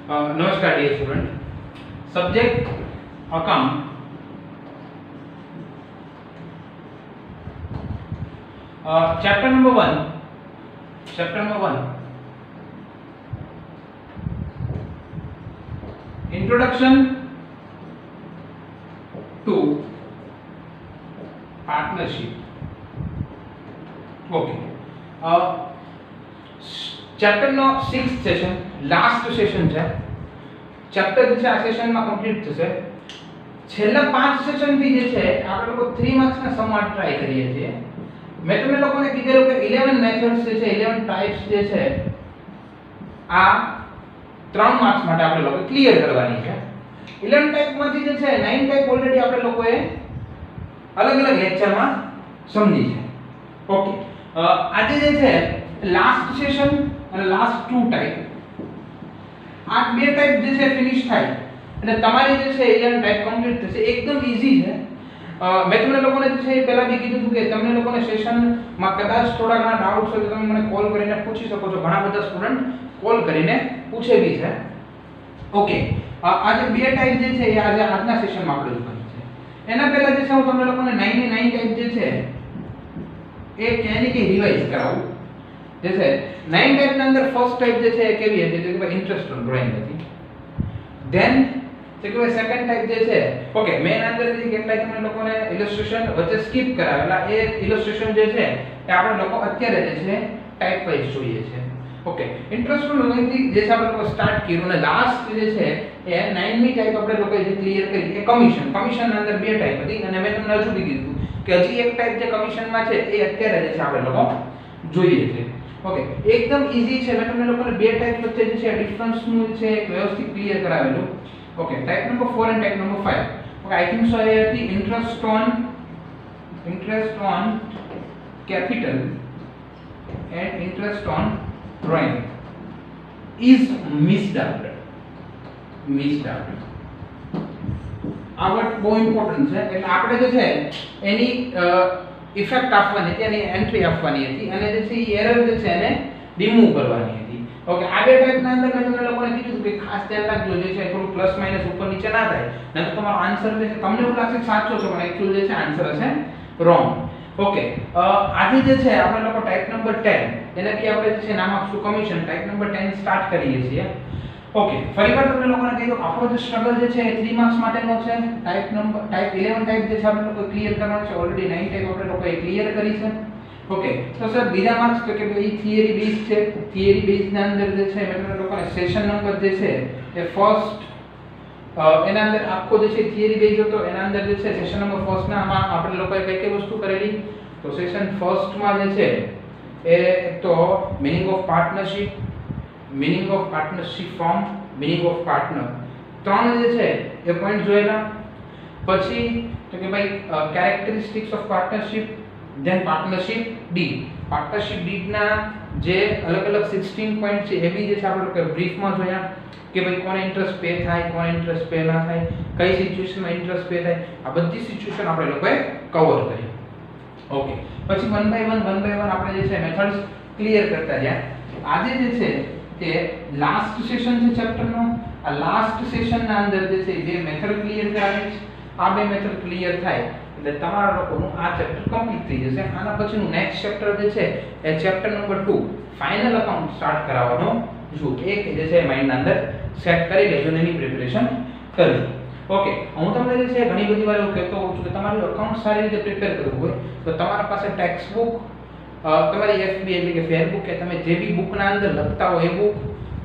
नमस्कार dear student. Subject account, chapter number one, introduction to partnership. Okay, chapter नो 6th session, last session है। Chapter જે છે આ સેશનમાં કમ્પ્લીટ થશે। છેલ્લા 5 સેશન થી જે છે આપણે લોકો 3 માર્ક્સ ના સમ ટ્રાય કરીએ છીએ। મેં તમને લોકોને કીધેલું કે 11 મેથડ્સ જે છે 11 ટાઇપ્સ જે છે આ 3 માર્ક્સ માટે આપણે લોકો ક્લિયર કરવાની છે। 11 ટાઇપ માંથી જે છે 9 ટાઇપ ઓલરેડી આપણે લોકોએ અલગ-અલગ લેક્ચરમાં સમજી છે। ઓકે, આજે જે છે લાસ્ટ સેશન અને લાસ્ટ 2 ટાઇપ, આ બે ટાઇપ જે છે ફિનિશ થાય એટલે તમારી જે છે 11 ટાઇપ કમ્પ્લીટ થશે। એકદમ ઈઝી છે। મેં તમને લોકોને જે છે પહેલા બી કીધું હતું કે તમને લોકોને સેશનમાં કદાચ થોડા ઘણા ડાઉટ્સ હોય તો તમે મને કોલ કરીને પૂછી શકો છો। ઘણા બધા સ્ટુડન્ટ કોલ કરીને પૂછે બી છે। ઓકે, આજે બે ટાઇપ જે છે એ આજે આજના સેશનમાં આપણે જોવાની છે। એના પહેલા જે છે હું તમને લોકોને 9 ની 9 ટાઇપ જે છે એ ક્યાંની કે રિવાઇઝ કરાવું। जैसे 9 टाइप के अंदर फर्स्ट टाइप जैसे केवी है जैसे कि इंटरेस्ट ऑन ड्राइंग હતી। देन જે કે સેકન્ડ ટાઇપ જે છે ઓકે મેન અંદર જે કેટલાય તમને લોકોને ઇલસ્ટ્રેશન વચ્ચે સ્કીપ કરાવેલા એ ઇલસ્ટ્રેશન જે છે એ આપણે લોકો અત્યારે જે છે ટાઇપ વાઇઝ જોઈએ છે। ઓકે, इंटरेस्ट ऑन ड्राइंग થી જે આપણે લોકો સ્ટાર્ટ કર્યું અને લાસ્ટ જે છે એ 9મી ટાઇપ આપણે લોકો જે ક્લિયર કરી એ કમિશન ના અંદર બે ટાઇપ હતી અને મેં તમને હજુ બી કીધું કે હજી એક ટાઇપ જે કમિશન માં છે એ અત્યારે જે છે આપણે લોકો જોઈએ છે। ओके, एकदम इजी છે। મેં તમને લોકોને બે ટાઇપ વચ્ચે જે છે ડિફરન્સ નું છે એક વ્યવસ્થિત ક્લિયર કરાવેલું। ઓકે, ટાઇપ નંબર 4 અને type number 5। Okay, I think so એ હતી interest on capital and interest on drawing is missed out. આ વર્ડ બહુ ઇમ્પોર્ટન્ટ છે એટલે આપણે જે છે એની ઇફેક્ટ આપવાની હતી અને એન્ટ્રી આપવાની હતી અને જે છે એ એરર જે છે એને રિમૂવ કરવાની હતી। ઓકે, આ બે ટાઈપના અંદર મેં તમને લોકોને કીધું કે ખાસ ધ્યાન રાખજો જે છે થોડું પ્લસ માઈનસ ઉપર નીચે ના થાય નહીં તો તમારો આન્સર જે છે તમને એવું લાગશે સાચો છે પણ એક્ચ્યુઅલ જે છે આન્સર હશે રોંગ। ઓકે, આજે જે છે આપણે લોકો ટાઈપ નંબર 10 જેનાથી આપણે જે છે નામ આપશું કમિશન, ટાઈપ નંબર 10 સ્ટાર્ટ કરીએ છીએ। ઓકે, ફરીવાર તમને લોકોને કહી દઉં આપણો જે સ્ટ્રગલ જે છે એ 3 માર્ક્સ માટેનો છે। ટાઈપ 11 ટાઈપ જે છે આપણે લોકો ક્લિયર કરવાનો છે। ઓલરેડી 9 ટાઈપ આપણે લોકોએ ક્લિયર કરી છે। ઓકે, તો સર બીજા માર્ક્સ તો કે ભાઈ થિયરી બેઝ છે। થિયરી બેઝ ના અંદર જે છે મેં તમને લોકોને સેશન નંબર જે છે એ ફર્સ્ટ એના અંદર આખો જે છે થિયરી બેઝ હતો એના અંદર જે છે સેશન નંબર ફર્સ્ટ ના આમાં આપણે લોકોએ કઈ વસ્તુ કરેલી તો સેશન ફર્સ્ટ માં જે છે એ તો meaning of partnership, meaning of partnership form, meaning of partner ત્રણ જે છે એ પોઈન્ટ જોયેલા। પછી તો કે ભાઈ characteristics of partnership, then partnership deed. Partnership deed ના જે અલગ-અલગ 16 પોઈન્ટ છે એ બી જે છે આપણે લોકો બ્રીફમાં જોયા કે ભાઈ કોને ઇન્ટરેસ્ટ પે થાય, કોને ઇન્ટરેસ્ટ પે ના થાય, કઈ સિચ્યુએશનમાં ઇન્ટરેસ્ટ પે થાય, આ બધી સિચ્યુએશન આપણે લોકોએ કવર કરી। ઓકે, પછી વન બાય વન આપણે જે છે મેથડ્સ ક્લિયર કરતા ગયા। આજે જે છે કે લાસ્ટ સેશન છે ચેપ્ટર નો, આ લાસ્ટ સેશન ના અંદર જે છે બે મેથડ ક્લિયર કરાવી છે। આ બે મેથડ ક્લિયર થાય એટલે તમારા લોકોનું આ ચેપ્ટર કમ્પ્લીટ થઈ જશે। આના પછીનું નેક્સ્ટ ચેપ્ટર જે છે એ chapter number 2 final account start કરાવવાનો છું। એક જે છે માઇન્ડ ના અંદર સેટ કરી લેજો અને એની પ્રિપેરેશન કરજો। ઓકે, હું તમને જે છે ઘણી બધી વાર એવું કહેતો હોઉં છું કે તમારું અકાઉન્ટ સારી રીતે પ્રિપેર કરવું હોય તો તમારા પાસે ટેક્સ્ટ બુક, તમારી એફબી એટલે કે ફેરબુક કે તમે જે બી બુકના અંદર લખતા હો એ book,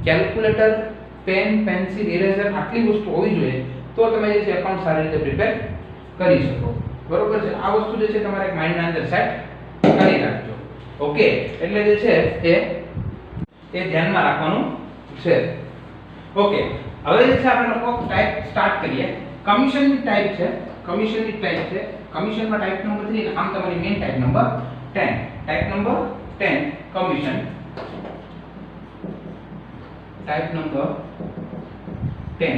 calculator, pen, pencil, eraser આટલી વસ્તુ હોવી જોઈએ તો તમે જે છે અકાઉન્ટ સારી રીતે પ્રિપેર કરી શકો। બરોબર છે, આ વસ્તુ જે છે તમારે એક માઇન્ડના અંદર સેટ કરી રાખજો। ઓકે, એટલે જે છે એ ધ્યાનમાં રાખવાનું છે। ઓકે, હવે જે છે આપણે લોકો ટાઈપ સ્ટાર્ટ કરીએ। કમિશનની ટાઈપ છે, કમિશનમાં ટાઈપ નંબર 3 આમ તમારી main type number 10। Type number 10 commission, type number 10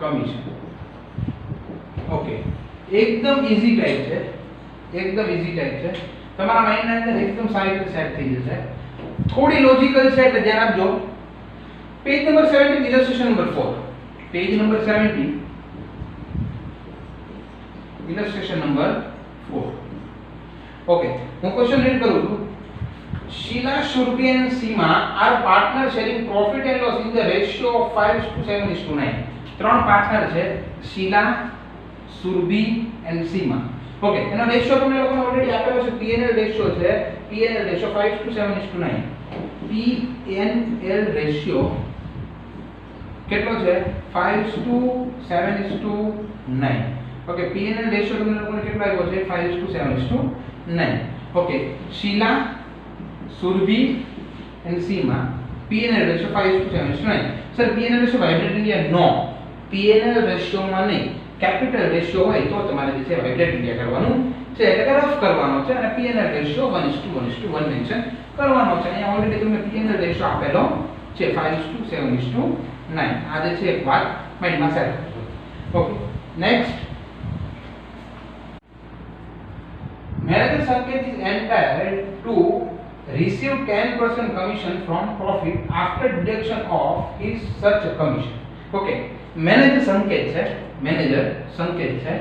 commission. Okay, एकदम इजी टाइप है, एकदम इजी टाइप है। તમારા માઇન્ડ ના અંદર એકદમ સારી રીતે સેટ થઈ જશે। થોડી લોજિકલ છે એટલે ધ્યાન આપજો. Page number 17 illustration number 4. Page number 17 illustration number 4. Okay, હું ક્વેશ્ચન રીડ કરું છું. Sheila, Shurbi and Seema are partners sharing profit and loss in the ratio of 5:7:9. ત્રણ પાર્ટનર છે, શીલા, સુરભી and Seema. ઓકે, એનો રેશિયો તમને લોકોને ઓલરેડી આપેલો છે. P&L રેશિયો છે, P&L રેશિયો 5:7:9. P&L રેશિયો કેટલો છે? 5:7:9. ઓકે, P&L રેશિયો તમને લોકોને કેટલો આવ્યો છે? 5:7:9. Okay, Sheela, Surbi and Seema, P&L ratio 5:7:9. Sir, P&L ratio vibrate India? No. P&L ratio માં નહીં, capital ratio હોય તો તમારે જે છે vibrate India કરવાનું છે, એટલે રફ કરવાનો છે અને P&L ratio 1:1:1 મેન્શન કરવાનો છે. અહીંયા ઓલરેડી તમને P&L ratio આપેલો છે 5:7:9. આ જે છે એક વાત માઇન્ડમાં સેટ કરજો. Okay, next. Manager Sanket is entitled to receive 10% commission from profit after deduction of his such commission. Okay, manager સંકેત છે, manager સંકેત છે,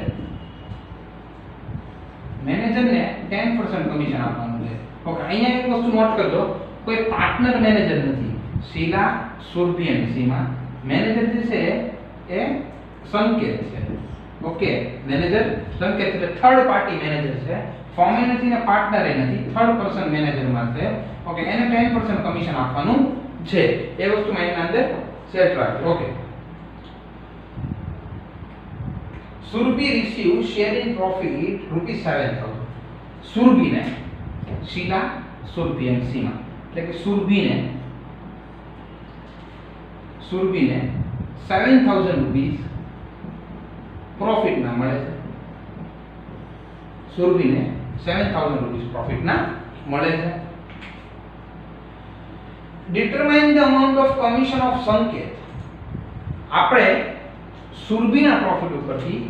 મેનેજર ને 10% કમિશન આપવાનું છે. ઓકે, અહીંયા એક વસ્તુ નોટ કરજો, કોઈ પાર્ટનર મેનેજર નથી. શીલા, સુરભી અને સીમા. મેનેજર જે છે એ સંકેત છે. ઓકે, મેનેજર સંકેત એટલે થર્ડ પાર્ટી મેનેજર છે. ફોર્મે નથી ને પાર્ટનર એ નથી, થર્ડ પર્સન મેનેજર માં છે. ઓકે, એને 10% કમિશન આપવાનું છે. એ વસ્તુ માં એના અંદર સેટ રાખજો. Okay, Surabhi receive share in profit ₹7,000. સુરભીને, શીલા, સુરભી અને સીમા, એટલે કે સુરભીને ₹7,000 પ્રોફિટ ના મળે છે. સુરભીને ₹7,000 પ્રોફિટ ના મળે છે. Determine the amount of commission of સંકેત. આપણે સુરભીના પ્રોફિટ ઉપરથી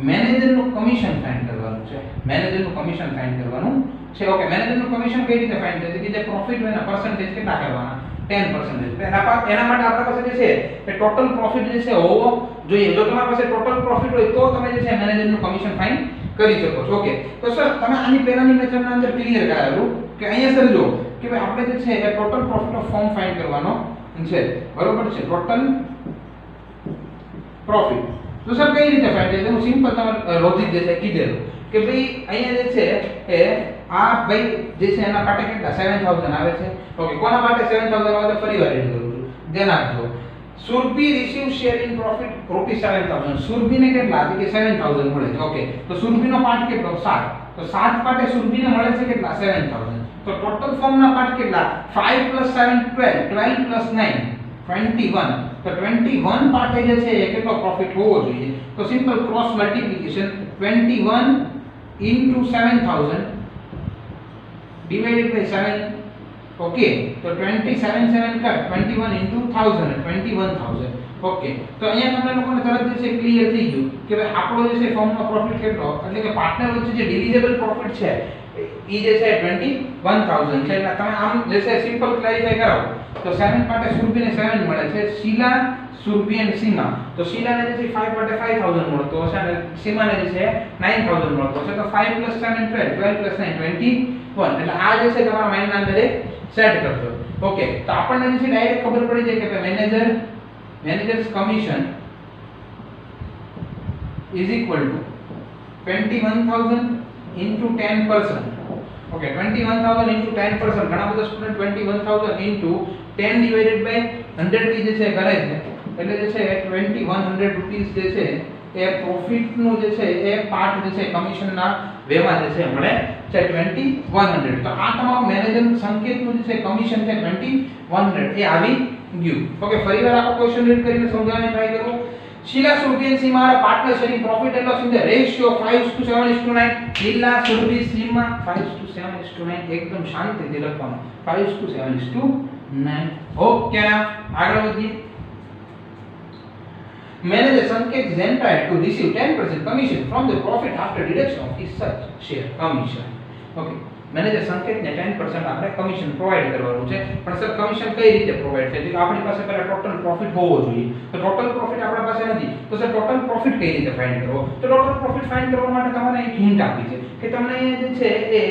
મેનેજરનું કમિશન ફાઇન્ડ કરવાનું છે. મેનેજરનું કમિશન ફાઇન્ડ કરવાનું છે. ઓકે, મેનેજરનું કમિશન કઈ રીતે ફાઇન્ડ થાય છે કે જે પ્રોફિટ હોય એના પર્સન્ટેજ કેટલા કરવાના? 10%. એના માટે આપણા પાસે જે છે એ ટોટલ પ્રોફિટ જે છે હોવો જોઈએ. જો તમારી પાસે ટોટલ પ્રોફિટ હોય તો તમે જે છે મેનેજરનું કમિશન ફાઇન્ડ કરી શકો છો. ઓકે, તો સર તમે આની પહેલાની મેથડના અંદર ક્લિયર કરાવેલું કે અહીંયા સર જો કે ભાઈ આપણે જે છે એ total profit of firm find કરવાનો છે. બરોબર છે, ટોટલ પ્રોફિટ. તો સર કઈ રીતે ફાઇન્ડ થાય? હું સિમ્પલ તમારે લોજિક જે છે કીધેલું કે ભાઈ અહીંયા જે છે એ આ ભાઈ જે છે એના માટે કેટલા 7,000 આવે છે. ઓકે, કોના માટે 7,000 આવે છે? ફરીવાર એડ કરું છું, ધ્યાન આપજો. Surabhi receive share in profit ₹7,000. સુરભીને કેટલા કે 7,000 મળે છે. ઓકે, તો સુરભીનો પાર્ટ કેટલો? 7. તો 7 પાર્ટે સુરભીને મળે છે કેટલા? 7,000. તો ટોટલ ફર્મના પાર્ટ કેટલા? 5 + 7 12, 12 + 9 21. તો 21 પાર્ટે જે છે એ કેટલો પ્રોફિટ હોવો જોઈએ? તો સિમ્પલ ક્રોસ મલ્ટીપ્લિકેશન 21 * 7,000 / 7. ઓકે, તો 27 7 કટ 21 * 1000 21,000. ઓકે, તો અહીંયા તમને લોકોને તરત જે છે ક્લિયર થઈ ગયું કે ભાઈ આપણો જે છે ફર્મનો પ્રોફિટ કેટલો, એટલે કે પાર્ટનર વચ્ચે જે ડિવિઝેબલ પ્રોફિટ છે એ જે છે 21,000 છે. એટલે તમે આમ જે છે સિમ્પલ ક્લેરિફાઈ કરાવો તો 7 પાર્ટે સુરભીને 7 મળે છે, શીલા, સુરભી અને સીમા. તો શીલાને જે છે 5 પાર્ટે 5,000 મળતો હશે અને સીમાને જે છે 9,000 મળતો હશે. તો 5 + 7 12, 12 + 9 21. એટલે આ જે છે તમારા માઇન્ડના અંદર સેટ કરજો. ઓકે, તો આપણને જે છે ડાયરેક્ટ ખબર પડી જાય કે managers commission is equal to 21,000 into 10%. Okay, 21,000 into 10%. ઘણા બધા સ્ટુડન્ટ 21,000 into 10 divided by 100 થી જે છે કરે છે. એટલે જે છે 2100 રૂપીસ જે છે એ પ્રોફિટ નું જે છે એ પાર્ટ જે છે કમિશન ના વેમાં જે છે મળે છે 2100. તો આ તમારું મેનેજર સંકેતનું જે છે કમિશન છે 2100 એ આવી ગયું. ઓકે, ફરીવાર આખો ક્વેશ્ચન રીડ કરીને સમજાવવાની ટ્રાય કરો. Sheila, Surbi and Seema are partners sharing profit and loss in the ratio 5:7:9. Sheila, Surbi, Seema 5:7:9. एकदम शांतिથી લખવાનું 5:7:9. ઓકે, આગળ વધીએ. Manager Sanket is entitled to receive 10% commission from the profit after deduction of his such share commission. Okay, manager સંકેતને 10% આપણે commission provide કરવાનું છે. પણ sir commission કઈ રીતે પ્રોવાઈડ થાય? તો આપણી પાસે પહેલા ટોટલ પ્રોફિટ હોવો જોઈએ. તો ટોટલ પ્રોફિટ આપણા પાસે નથી. તો સર ટોટલ પ્રોફિટ કઈ રીતે ફાઇન્ડ કરવો? તો ટોટલ પ્રોફિટ ફાઇન્ડ કરવા માટે તમારે એક હિન્ટ આપી છે કે તમને અહીંયા જે છે એ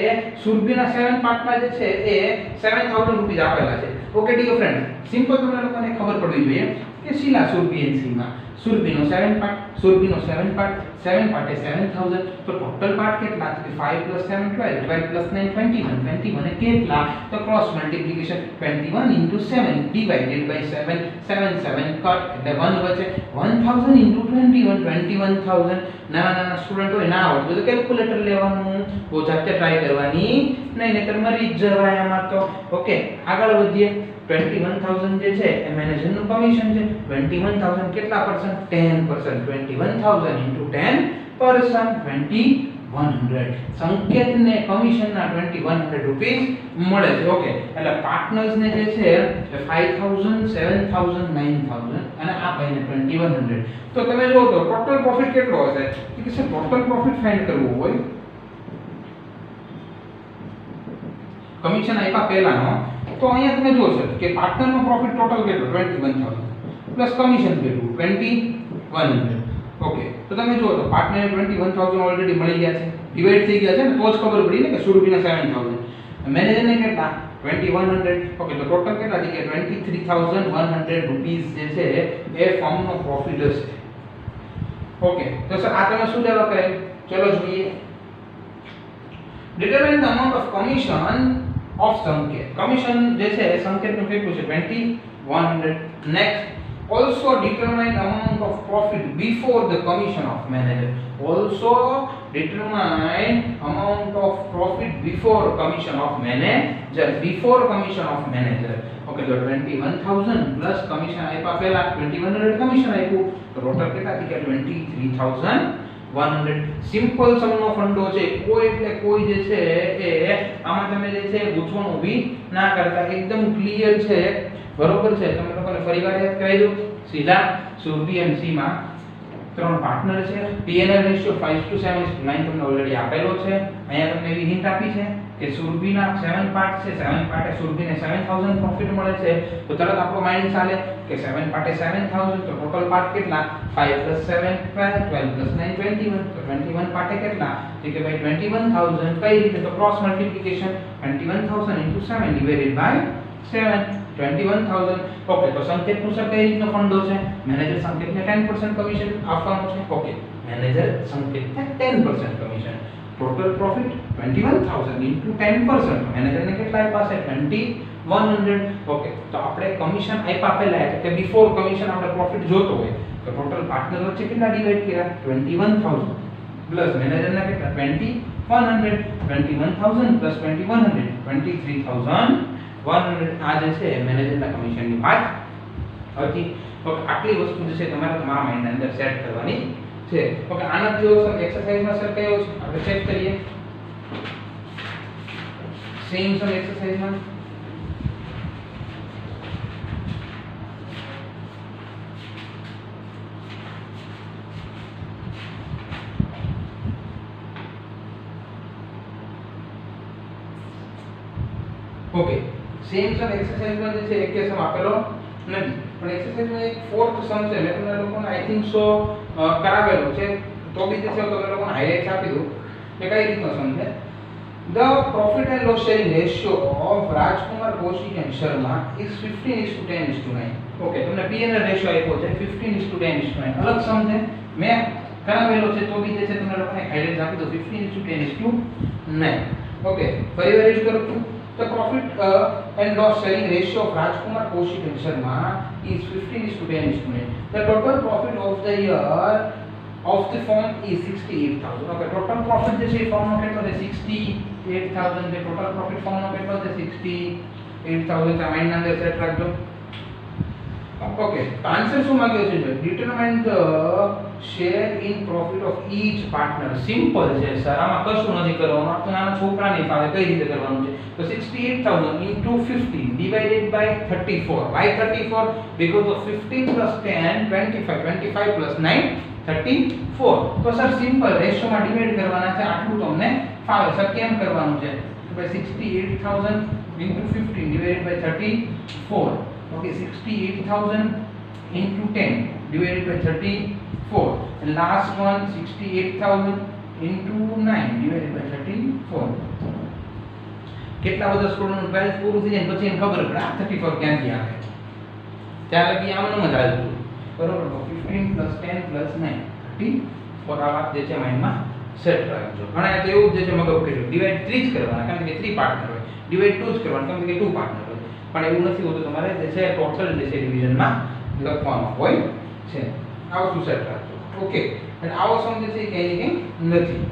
સુરભીના 7 પાર્ટમાં જે છે એ 7000 રૂપિયા આપેલા છે. ઓકે ડિયર ફ્રેન્ડ, સિમ્પલ તમને લોકોને ખબર પડવી જોઈએ કે શીલા સુરભી એનસીમાં સુરભીનો 7 પાર્ટ, સુરભીનો 7 પાર્ટ, 7 પાર્ટ એ 7000, તો ટોટલ પાર્ટ કેટલા? તો 5 + 7 12, 12 + 9 21, 21 એ કેટલા? તો cross multiplication 21 * 7 divided by 7, 7 7 cut એટલે 1 બચે. 1000 * 21, 21000. નાના સ્ટુડન્ટ હોય ના આવડતું તો કેલ્ક્યુલેટર લેવાનું, બહુ જાતે ટ્રાય કરવાની નહીં, નહીતર મરી જ જવાય આમાં તો. ઓકે આગળ વધીએ. 21000 જે છે એ મેનેજરનું કમિશન છે. 21000 કેટલા પરસન્ટ? 10%. 21000 * 10% 2100. સંકેતને કમિશનના 2100 રૂપીસ મળે છે. ઓકે એટલે પાર્ટનર્સને જે છે એ 5000, 7000, 9000 અને આ ભાઈને 2100. તો તમે જો તો ટોટલ પ્રોફિટ કેટલો હશે? કે સર ટોટલ પ્રોફિટ ફાઇન્ડ કરવું હોય કમિશન આપ્યા પહેલાનો, તો અહીંયા તમે જોશો કે પાર્ટનરનો પ્રોફિટ ટોટલ કેટલો? 21000 પ્લસ કમિશન કેટલું? 2100. ઓકે તો તમે જુઓ તો પાર્ટનરને 21000 ઓલરેડી મળી ગયા છે, ડિવાઈડ થઈ ગયા છે ને, તો જ ખબર પડી ને કે સુરભીના 7000. મેનેજરને કેટલા? 2100. ઓકે તો ટોટલ કેટલા થઈ ગયા? 23100 રૂપીસ જે છે એ ફર્મનો પ્રોફિટ હશે. ઓકે તો સર આ તમે શું લેવા કહે? ચલો જોઈએ. Determine the amount of commission of સંકેત. કમિશન જે છે સંકેતનું કેટલું છે? 2100. Next, also determine amount of profit before the commission of manager. Also determine amount of profit before commission of manager. Before commission of manager. Okay, તો 21000 plus commission આપ્યા પહેલા 2100 commission આપ્યું, તો ટોટલ કેટલા થઈ ગયા? 23100. સિમ્પલ સમનો ફંડો છે. કોઈ એટલે કોઈ જે છે એ આમાં તમે જે છે ગૂંચવણ ઊભી ના કરતા, એકદમ ક્લિયર છે. બરોબર છે? તમે લોકોને ફરીવાર યાદ કરાવી દઉં. સીધા સુરભી એમસી માં 3 પાર્ટનર છે. પીએનએલ રેશિયો 5:7:9 તમને ઓલરેડી આપેલો છે. અહીંયા તમને એવી હિન્ટ આપી છે કે સુરભીના 7 પાર્ટ છે. 7 પાર્ટે સુરભીને 7000 પ્રોફિટ મળે છે. તો તરત આપણો માઇન્ડ ચાલે કે 7 પાર્ટે 7000, તો ટોટલ પાર્ટ કેટલા? 5 + 7 12, 12 + 9 21. તો 21 પાર્ટે કેટલા? તો કે ભાઈ 21000 કઈ રીતે? તો cross multiplication 21000 * 7 divided by 7, 21000. Okay તો સંકેતનું સર કઈ રીતનો ફંડો છે? મેનેજર સંકેતને 10% કમિશન આપવાનું છે. ઓકે મેનેજર સંકેતને 10% કમિશન. Total profit 21000 * 10%. મેનેજરને કેટલા આપ્યા છે? 2100. ઓકે તો આપણે કમિશન આપ્યા પહેલા એટલે કે બિફોર કમિશન આપણે પ્રોફિટ જોતો હોય તો ટોટલ પાર્ટનર વચ્ચે કેટલા ડિવાઈડ કર્યા? 21000 પ્લસ મેનેજરના કેટલા? 2100. 21000 પ્લસ 2100 23100. આ જે છે મેનેજરના કમિશનની વાત હતી. ઓકે આટલી વસ્તુ જે છે તમારે તમારા માઇન્ડની અંદર સેટ કરવાની છે. ઓકે આના જેવો સર એક્સરસાઇઝમાં સર કયો છે આપણે ચેક કરીએ. સેમ સર એક્સરસાઇઝમાં ઓકે સેમ સમ એક્સરસાઇઝમાં જે છે એક કે સમ આપેલો નથી, પણ એક્સરસાઇઝમાં એક ફોર્થ સમ છે. મેં તમને લોકોને આઈ થિંક સો કરાવેલો છે, તો બી જે છે તમને લોકોને હાઇલાઇટ્સ આપી દઉં કે કઈ રીતનો સમ છે. The profit and loss sharing ratio of Rajkumar, Kaushik and Sharma is 15:10:9. Okay તમને P&L રેશિયો આપ્યો છે 15:10:9. અલગ સમ છે, મેં કરાવેલો છે, તો બી જે છે તમને લોકોને હાઇલાઇટ્સ આપી દઉં 15:10:9. ઓકે ફરીવાર રીડ કરું છું. The profit and loss sharing ratio of Rajkumar, Kaushik and Sharma is 15:10:9. The total profit of the year of the firm is 68,000. Okay, total profit જે છે ફર્મનો કેટલો છે? 68,000. જે total profit ફર્મનો કેટલો છે? 68,000. માઇન્ડ અંદર સેટ રાખજો. ઓકે તો આન્સર શું માંગ્યો છે? Determine the share in profit of each partner. Simple છે સર, આમાં કશું નથી કરવાનું. તો નાના છોકરાની પાસે કઈ રીતે કરવાનું છે? તો 68,000 into 15 divided by 34. Why 34? Because of 15 plus 10 25, 25 plus 9 34. તો સર સિમ્પલ રેશિયોમાં ડિવાઇડ કરવાના છે. આટલું તમને ફાવે સર. કેમ કરવાનું છે? by 68,000 into 15 divided by 34. Okay, 68,000 into 10 divided by 34. And last one 68,000 into 9 divided by 34. કેટલા બધા સ્ટુડન્ટ 12 પૂરું થઈ જાય પછી એને ખબર પડે આ 34 ક્યાંથી આવે ત્યાં લગી આમ ન ચાલતું બરોબર. તો 15 + 10 + 9 34 આ વાત જે છે માઇન્ડમાં સેટ રાખજો. ઘણા તો એવું જ છે મગજ કર્યું ડિવાઇડ 3 જ કરવાના કારણ કે 3 પાર્ટનર હોય, ડિવાઇડ 2 જ કરવાના કારણ કે 2 પાર્ટનર હોય, પણ એવું નથી હોતું. તમારે જે છે ટોટલ જે છે ડિવિઝનમાં લખવાનું હોય છે. આ વસ્તુ સેટ રાખજો. ઓકે, અને આવો સમ જે છે કે કંઈ નથી.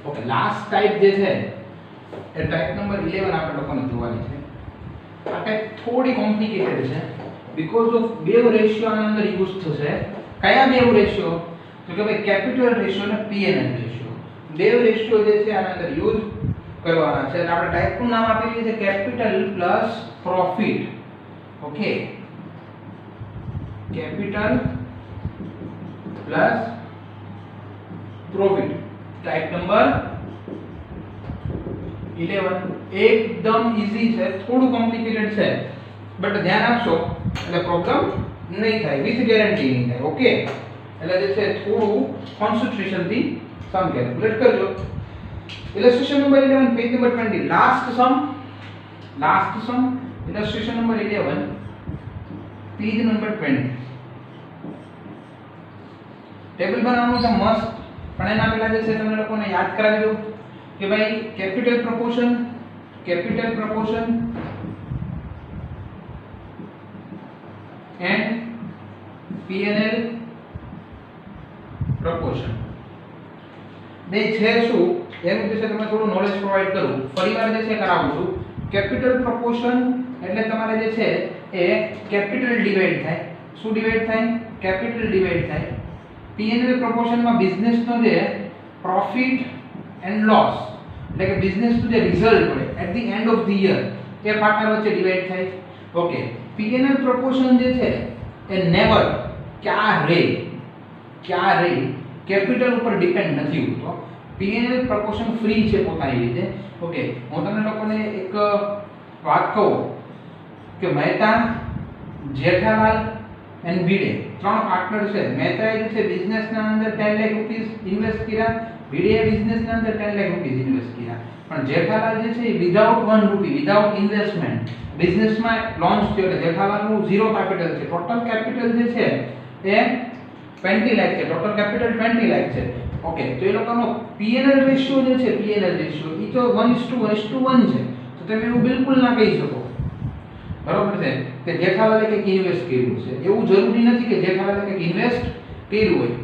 ઓકે, લાસ્ટ ટાઈપ જે છે એ ટાઈપ નંબર 11 આપણે લોકોને જોવાની છે. આ ટાઈપ થોડી કોમ્પ્લિકેટેડ છે બીકોઝ ઓફ બે રેશિયો આના અંદર યુઝ થશે. કયા બે રેશિયો? તો કે ભાઈ કેપિટલ રેશિયો અને પીએનએલ રેશિયો. બે રેશિયો જે છે આના અંદર યુઝ કરવાના છે. એટલે આપણે ટાઈપ નું નામ આપેલું છે capital plus profit. Okay, capital plus profit type number 11. એકદમ ઈઝી છે, થોડું કોમ્પ્લિકેટેડ છે બટ ધ્યાન આપશો એટલે પ્રોબ્લેમ નહીં થાય, વિથ ગેરંટી નહીં થાય. ઓકે, એટલે જે છે થોડું કોન્સન્ટ્રેશન થી સમ કેલ્ક્યુલેટ કરજો. ઇલસ્ટ્રેશન નંબર 11 પેજ નંબર 20. લાસ્ટ સમ ઇલસ્ટ્રેશન નંબર 11 પેજ નંબર 20. ટેબલ બનાવવાનું છે મસ્ત, પણ એના પહેલા જે છે તમને લોકોને યાદ કરાવી દઉં કે ભાઈ capital proportion and P&L proportion બે છે શું એનું જે છે તમને થોડું નોલેજ પ્રોવાઈડ કરું. ફરીવાર જે છે કરાવું છું. કેપિટલ પ્રપોર્શન એટલે તમારે જે છે એ કેપિટલ ડિવાઇડ થાય. શું ડિવાઇડ થાય? કેપિટલ ડિવાઇડ થાય. પીએનએલ પ્રપોર્શનમાં બિઝનેસનો જે પ્રોફિટ એન્ડ લોસ એટલે કે બિઝનેસનું જે રિઝલ્ટ મળે at the end of the year એ પાર્ટનર વચ્ચે ડિવાઇડ થાય. ઓકે, પીએનએલ પ્રપોર્શન જે છે એ નેવર ક્યારે કેપિટલ ઉપર ડિપેન્ડ નથી હોતો. પીએનએલ પ્રપોર્શન ફ્રી છે પોતાની રીતે. ઓકે, હું તમને લોકોને એક વાત કહું કે મહેતા, જેઠાલાલ એન્ડ ભીડે ત્રણ પાર્ટનર છે. મહેતાએ જે છે બિઝનેસના અંદર 10 લાખ રૂપીસ ઇન્વેસ્ટ કર્યા, ભીડે બિઝનેસના અંદર 10 લાખ રૂપીસ ઇન્વેસ્ટ કર્યા, પણ જેઠાલાલ જે છે વિધાઉટ 1 રૂપી વિધાઉટ ઇન્વેસ્ટમેન્ટ બિઝનેસમાં લોન્ચ થયો એટલે જેઠાલાલનું ઝીરો કેપિટલ છે. ટોટલ કેપિટલ જે છે એ 20 લાખ છે. ટોટલ કેપિટલ 20 લાખ છે. ઓકે, તો એ લોકોનો પીએનએલ રેશિયો જે છે પીએનએલ રેશિયો એ તો 1:1 છે. તો તમે એવું બિલકુલ ના કહી શકો બરોબર છે કે જેઠાલાલે કંઈક ઇન્વેસ્ટ કર્યું છે. એવું જરૂરી નથી કે જેઠાલાલે કંઈક ઇન્વેસ્ટ કર્યું હોય.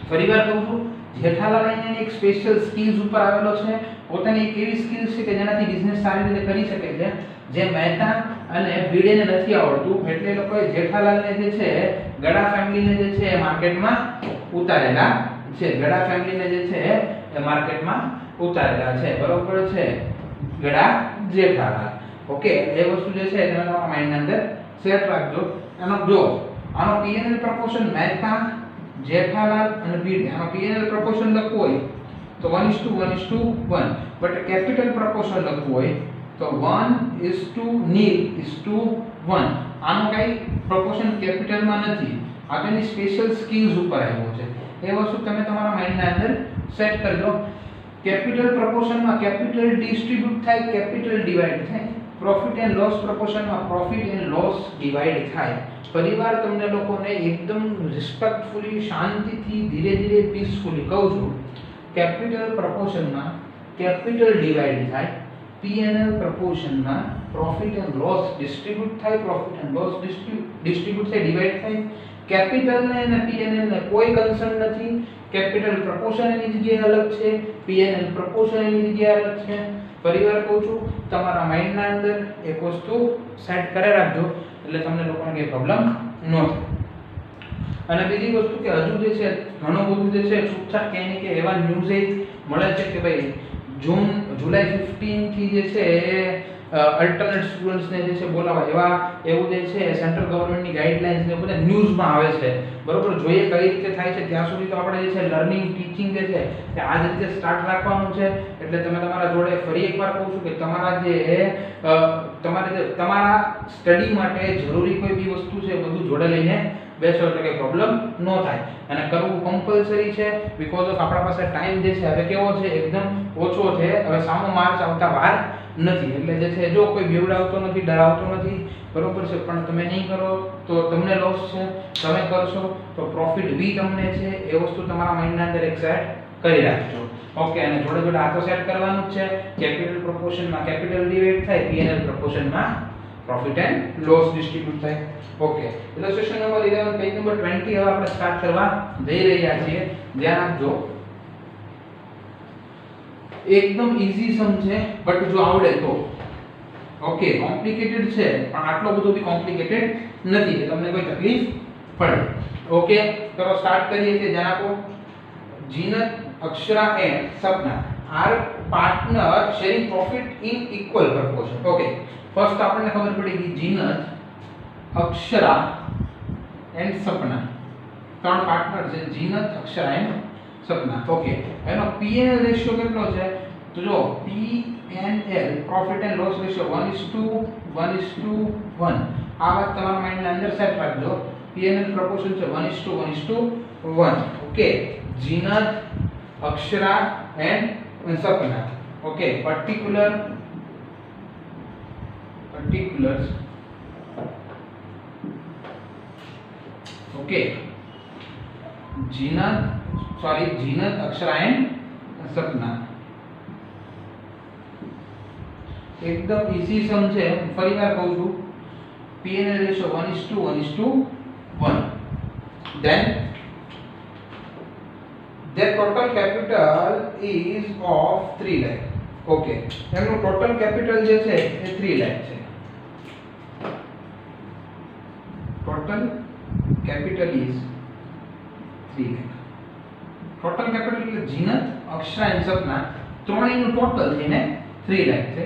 ફરીવાર કહું છું, જેઠાલાલ અહીંયા એક સ્પેશિયલ સ્કિલ્સ ઉપર આવેલો છે. પોતાની એક એવી સ્કિલ્સ છે કે જેનાથી બિઝનેસ સારી રીતે કરી શકે છે જે મહેતા અને ભીડેને નથી આવડતું. એટલે એ લોકોએ જેઠાલાલને જે છે ગડા ફેમિલીને જે છે માર્કેટમાં ઉતારેલા છે. ગડા ફેમિલીને જે છે એ માર્કેટમાં ઉતારેલા છે. બરોબર છે, ગડા જેઠાલાલ. ઓકે, એ વસ્તુ જે છે તમે તમારા માઇન્ડની અંદર સેટ રાખજો. આનો પીએનએલ પ્રપોર્શન મહેતા, જેઠાલાલ અને ભીડે આનો પીએનએલ પ્રપોર્શન લખવું હોય તો 1:1 બટ કેપિટલ પ્રપોર્શન લખવું હોય તો 1:1. આનો કઈ પ્રપોર્શન કેપિટલમાં નથી. આ તો એની સ્પેશિયલ સ્કિલ્સ ઉપર આવ્યો છે. એ વસ્તુ તમે તમારા માઇન્ડના અંદર સેટ કરજો. કેપિટલ પ્રપોર્શનમાં કેપિટલ ડિસ્ટ્રીબ્યુટ થાય, કેપિટલ ડિવાઇડ થાય. પ્રોફિટ એન્ડ લોસ પ્રપોર્શનમાં પ્રોફિટ એન્ડ લોસ ડિવાઇડ થાય. પરિવાર તમને લોકોને એકદમ રિસ્પેક્ટફુલી, શાંતિથી, ધીરે ધીરે, પીસફુલી કહું છું. કેપિટલ પ્રપોર્શનમાં કેપિટલ ડિવાઇડ થાય, પીએનએલ પ્રપોર્શનમાં પ્રોફિટ એન્ડ લોસ ડિસ્ટ્રીબ્યુટ થાય, પ્રોફિટ એન્ડ લોસ ડિસ્ટ્રીબ્યુટ થાય, ડિવાઇડ થાય. કેપિટલ ને પીએનએલ ને કોઈ કન્સર્ન નથી. કેપિટલ પ્રપોર્શન એની જગ્યાએ અલગ છે, પીએનએલ પ્રપોર્શન એની જગ્યાએ અલગ છે. ફરીવાર કહું છું, તમારા માઇન્ડના અંદર એક વસ્તુ સેટ કરી રાખજો એટલે તમને લોકોને કોઈ પ્રોબ્લેમ ન થાય. અને બીજી વસ્તુ કે હજુ જે છે ઘણું બધું જે છે છૂટછાટ કે કે એવા ન્યૂઝ મળે છે કે ભાઈ જુલાઈ 15 થી જે છે અલ્ટરનેટ સ્ટુડન્ટ્સ ને જે છે બોલાવા એવું જે છે સેન્ટ્રલ ગવર્નમેન્ટની ગાઈડલાઇન્સ ને બધા ન્યૂઝમાં આવે છે, બરોબર. જોઈએ કઈ રીતે થાય છે ત્યાં સુધી તો આપણે જે છે લર્નિંગ ટીચિંગ જે છે તે આ જ રીતે સ્ટાર્ટ રાખવાનું છે. એટલે તમે તમારા જોડે ફરી એકવાર કહું છું કે તમારા સ્ટડી માટે જરૂરી કોઈ બી વસ્તુ છે બધું જોડે લઈને બેસો એટલે કે પ્રોબ્લેમ ન થાય. અને કરવું કમ્પલસરી છે બીકોઝ ઓફ આપણા પાસે ટાઈમ જે છે હવે કેવો છે એકદમ ઓછો છે. હવે સામો માર્ચ આવતા વાર નથી એટલે જે છે જો કોઈ બીવડાવતો નથી, ડરાવતો નથી, બરોબર છે. પણ તમે નહીં કરો તો તમને લોસ છે, તમે કરશો તો પ્રોફિટ બી તમને છે. એ વસ્તુ તમારા માઇન્ડના અંદર એક સેટ કરી રાખજો. ઓકે. અને જોડે જોડે આ તો સેટ કરવાનું જ છે કેપિટલ પ્રોપોર્શનમાં કેપિટલ ડિવાઇડ થાય, પીએનએલ પ્રોપોર્શનમાં પ્રોફિટ એન્ડ લોસ ડિસ્ટ્રીબ્યુટ થાય. Okay. Illustration number 11 page number 20 હવે આપણે સ્ટાર્ટ કરવા જઈ રહ્યા છીએ. ધ્યાન આપજો, એકદમ ઈઝી સમ છે બટ જો આવડે તો. ઓકે. કોમ્પ્લિકેટેડ છે પણ આટલો બધો બી કોમ્પ્લિકેટેડ નથી કે તમને કોઈ તકલીફ પડે. ઓકે. ચલો સ્ટાર્ટ કરીએ છીએ. ધ્યાન આપો. Zeenat, Akshara and Sapna are partner sharing profit in equal proportion. Okay. First આપણને ખબર પડી કે જીનત, અક્ષરા એન્ડ સપના ત્રણ પાર્ટનર છે. જીનત, અક્ષરા એન્ડ સપના. ઓકે. એનો પીએનએલ રેશિયો કેટલો છે? તો જો P&L profit and loss ratio 1:1:1. આ વાત તમારા માઇન્ડના અંદર સેટ રાખજો. પીએનએલ પ્રોપોર્શન છે 1:1:1. Okay. Zeenat, Akshara and Sapna. Okay. particulars. Okay. Zeenat, Akshara and Sapna. એકદમ ઈઝી સમ છે. ફરીવાર કહું છું. PNL ratio 1:1:1. then their total capital is of 3 lakh. Okay. એમનું ટોટલ કેપિટલ જે છે એ 3 લાખ છે. Total capital is 3 lakh. Total capital એટલે જીનત, અક્ષરા એન્ડ સપના ત્રણેયનું ટોટલ થઈને 3 લાખ છે.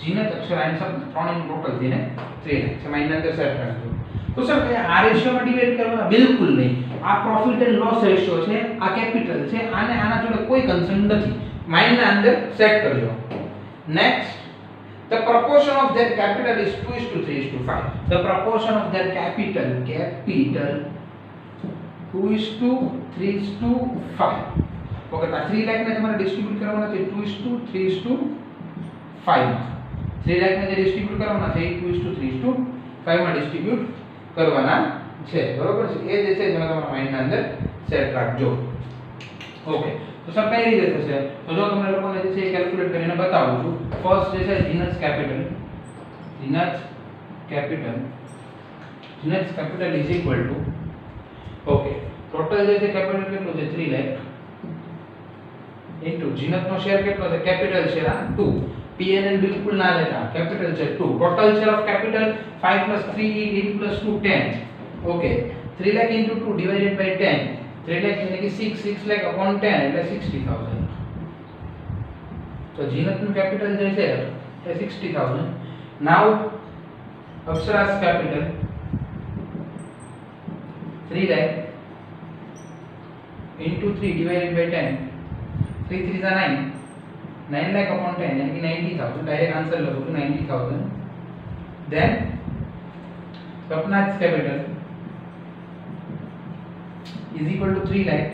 જીનત, અક્ષરા એન્ડ સપના ત્રણેયનું ટોટલ થઈને 3 લાખ છે. માઇન્ડના અંદર સેટ રાખજો. તો સર કે આ રેશિયોમાં ડિવાઇડ કરવાના બિલકુલ નહીં. આ પ્રોફિટ એન્ડ લોસ રેશિયો છે, આ કેપિટલ છે, આને આના જોડે કોઈ કન્સર્ન નથી. માઇન્ડના અંદર સેટ કરજો. Next, the proportion of their capital is 2:3:5. the proportion of their capital 2:3:5. Okay. તો 3 લાખ ને તમારે ડિસ્ટ્રીબ્યુટ કરવાના છે 2:3:5 માં. 3 લાખ ને જે ડિસ્ટ્રીબ્યુટ કરવાના છે 2:3:5 માં ડિસ્ટ્રીબ્યુટ કરવાના છે, બરોબર છે. એ જે છે તમે તમારા માઇન્ડના અંદર સેટ રાખજો. ઓકે. તો સર કઈ રીતે થશે? તો જો તમને લોકોને જે છે એ કેલ્ક્યુલેટ કરીને બતાવું છું. ફર્સ્ટ જે છે Zeenat's capital is equal to, okay, total જે છે કેપિટલ કેટલું છે 3 લાખ ઇન્ટુ જીનતનો શેર કેટલો છે? Capital share 2. પીએનએલ બિલકુલ ના લેતા, કેપિટલ છે 2. Total share of capital 5 + 3 8 + 2 10. Okay. 3 lakh into 2 divided by 10. 3 lakh એટલે કે 6 લાખ upon 10 એટલે 60,000. તો જીનતનું કેપિટલ જે છે એ 60,000. નાઉ અક્ષરા's capital 3 lakh into 3 divided by 10. 3 3s are 9. 9 lakh upon 10 यानी कि 90,000. डायरेक्ट आंसर लगो तो 90,000. Then Sapna's capital is equal to 3 lakh